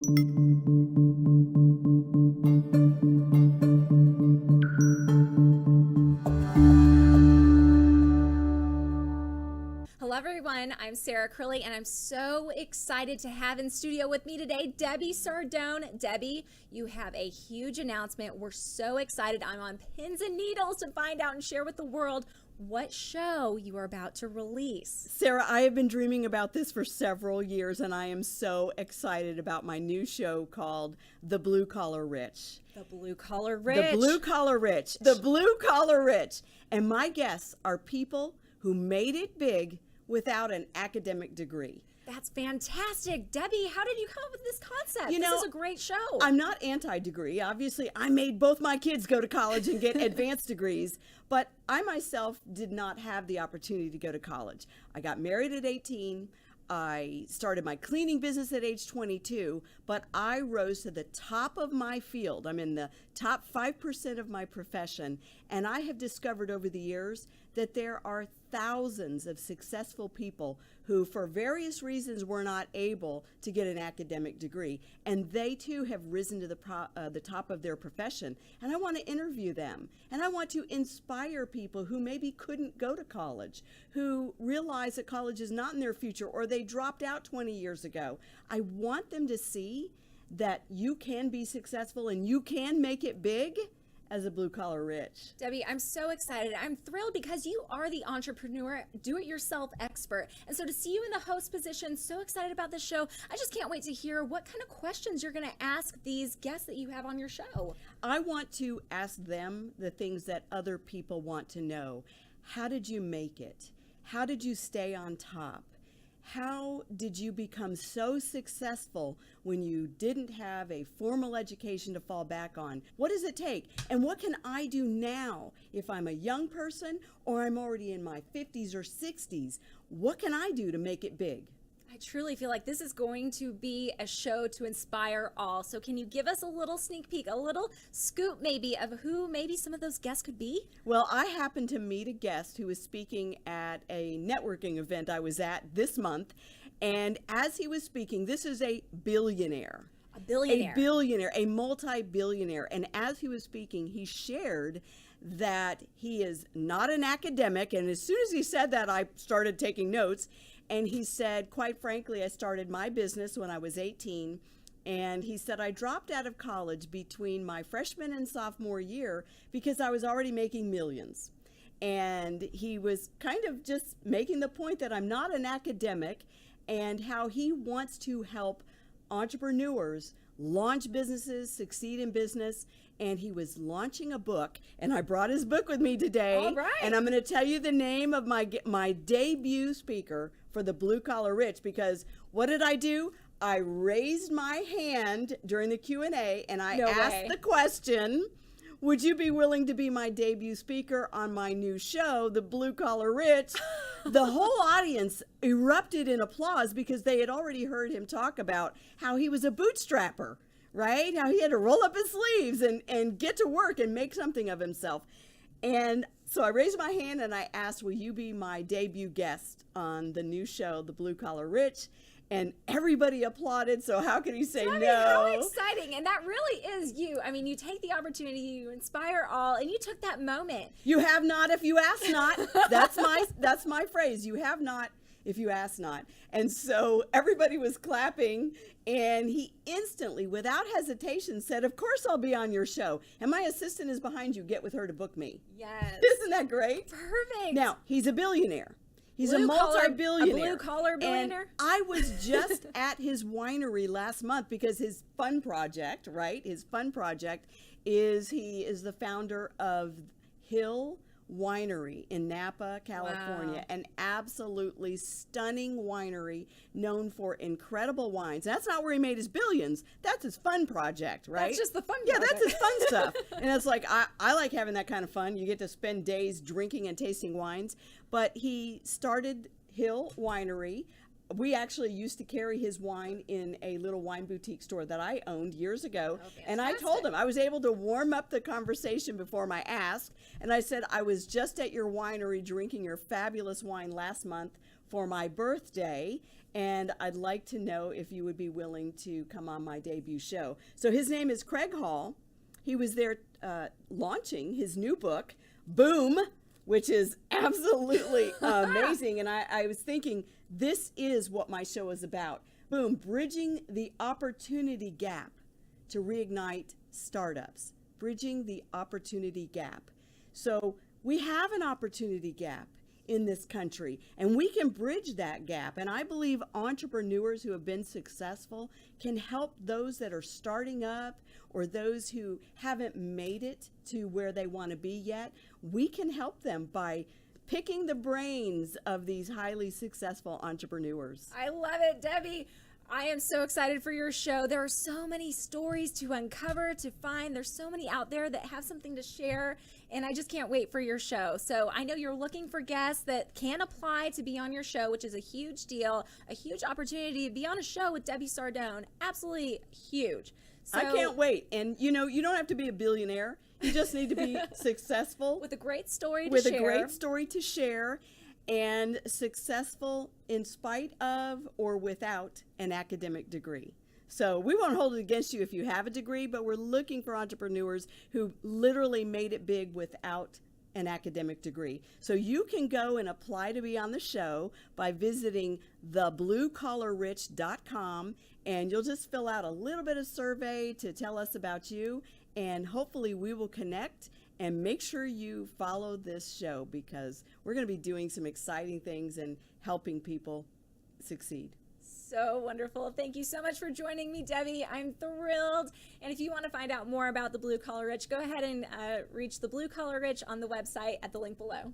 Hello everyone, I'm Sarah Crilley and I'm so excited to have in studio with me today Debbie Sardone. Debbie, you have a huge announcement. We're so excited. I'm on pins and needles to find out and share with the world what show you are about to release. Sarah, I have been dreaming about this for several years and I am so excited about my new show called The Blue Collar Rich. The Blue Collar Rich. The Blue Collar Rich. The Blue Collar Rich. And my guests are people who made it big without an academic degree. That's fantastic. Debbie, how did you come up with this concept? You know, this is a great show. I'm not anti-degree. Obviously, I made both my kids go to college and get advanced degrees, but I myself did not have the opportunity to go to college. I got married at 18. I started my cleaning business at age 22, but I rose to the top of my field. I'm in the top 5% of my profession, and I have discovered over the years that there are thousands of successful people who, for various reasons, were not able to get an academic degree, and they too have risen to the top of their profession. And I want to interview them, and I want to inspire people who maybe couldn't go to college, who realize that college is not in their future, or they dropped out 20 years ago. I want them to see that you can be successful and you can make it big as a blue collar rich. Debbie, I'm so excited. I'm thrilled because you are the entrepreneur, do-it-yourself expert. And so to see you in the host position, so excited about this show. I just can't wait to hear what kind of questions you're going to ask these guests that you have on your show. I want to ask them the things that other people want to know. How did you make it? How did you stay on top? How did you become so successful when you didn't have a formal education to fall back on? What does it take? And what can I do now if I'm a young person or I'm already in my 50s or 60s? What can I do to make it big? I truly feel like this is going to be a show to inspire all. So can you give us a little sneak peek, a little scoop maybe of who maybe some of those guests could be? Well, I happened to meet a guest who was speaking at a networking event I was at this month. And as he was speaking, this is a billionaire. A billionaire. A billionaire, a multi-billionaire. And as he was speaking, he shared that he is not an academic. And as soon as he said that, I started taking notes. And he said, quite frankly, I started my business when I was 18. And he said, I dropped out of college between my freshman and sophomore year because I was already making millions. And he was kind of just making the point that I'm not an academic and how he wants to help entrepreneurs launch businesses, succeed in business. And he was launching a book, and I brought his book with me today. All right. And I'm going to tell you the name of my debut speaker for the Blue Collar Rich, because what did I do? I raised my hand during the Q&A, and I asked the question, would you be willing to be my debut speaker on my new show, The Blue Collar Rich? The whole audience erupted in applause because they had already heard him talk about how he was a bootstrapper, right? How he had to roll up his sleeves and get to work and make something of himself. And so I raised my hand and I asked, will you be my debut guest on the new show, The Blue Collar Rich? And everybody applauded, so how could he say no? How exciting, and that really is you. I mean, you take the opportunity, you inspire all, and you took that moment. You have not if you ask not. That's my phrase. You have not if you ask not. And so everybody was clapping, and he instantly, without hesitation, said, of course I'll be on your show. And my assistant is behind you. Get with her to book me. Yes. Isn't that great? Perfect. Now, he's a billionaire. He's a multi-billionaire. A blue-collar billionaire? And I was just at his winery last month because his fun project, right? His fun project is he is the founder of Hill Winery in Napa, California. Wow. An absolutely stunning winery known for incredible wines. That's not where he made his billions. That's his fun project, right? That's just the fun Yeah, project. that's his fun stuff. And it's like, I like having that kind of fun. You get to spend days drinking and tasting wines. But he started Hill Winery. We actually used to carry his wine in a little wine boutique store that I owned years ago. Oh, and I told him, I was able to warm up the conversation before my ask. And I said, I was just at your winery drinking your fabulous wine last month for my birthday, and I'd like to know if you would be willing to come on my debut show. So his name is Craig Hall. He was there launching his new book, Boom, which is absolutely amazing. And I was thinking, this is what my show is about. Boom, bridging the opportunity gap to reignite startups. Bridging the opportunity gap. So we have an opportunity gap in this country, and we can bridge that gap. And I believe entrepreneurs who have been successful can help those that are starting up or those who haven't made it to where they want to be yet. We can help them by picking the brains of these highly successful entrepreneurs. I love it, Debbie. I am so excited for your show. There are so many stories to uncover, to find. There's so many out there that have something to share, and I just can't wait for your show. So I know you're looking for guests that can apply to be on your show, which is a huge deal, a huge opportunity to be on a show with Debbie Sardone. Absolutely huge. So, I can't wait. And you know, you don't have to be a billionaire. You just need to be successful with a great story to with share. a great story to share, and successful in spite of or without an academic degree. So we won't hold it against you if you have a degree, but we're looking for entrepreneurs who literally made it big without an academic degree. So you can go and apply to be on the show by visiting thebluecollarrich.com, and you'll just fill out a little bit of survey to tell us about you, and hopefully we will connect. And make sure you follow this show, because we're going to be doing some exciting things and helping people succeed. So wonderful. Thank you so much for joining me, Debbie. I'm thrilled. And if you want to find out more about the Blue Collar Rich, go ahead and reach the Blue Collar Rich on the website at the link below.